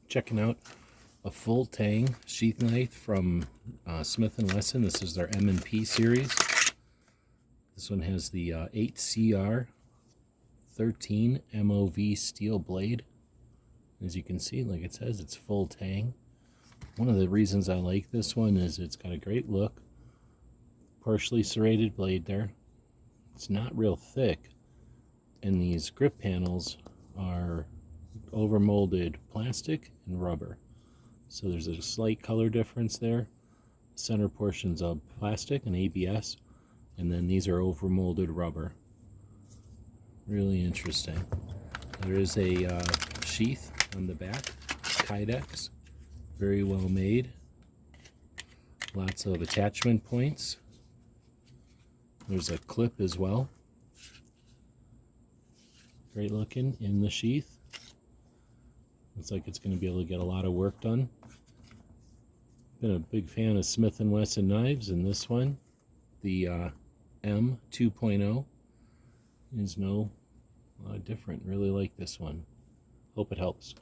checking out a full tang sheath knife from Smith & Wesson. This is their M&P series. This one has the 8CR 13 MOV steel blade. As you can see, like it says, it's full tang. One of the reasons I like this one is it's got a great look. Partially serrated blade there. It's not real thick. And these grip panels are overmolded plastic and rubber. So there's a slight color difference there. The center portion's of plastic and ABS, and then these are overmolded rubber. Really interesting. There is a sheath on the back, Kydex, very well made. Lots of attachment points. There's a clip as well. Great looking in the sheath. Looks like it's going to be able to get a lot of work done. Been a big fan of Smith & Wesson knives, and this one, the M 2.0, is no different. Really like this one. Hope it helps.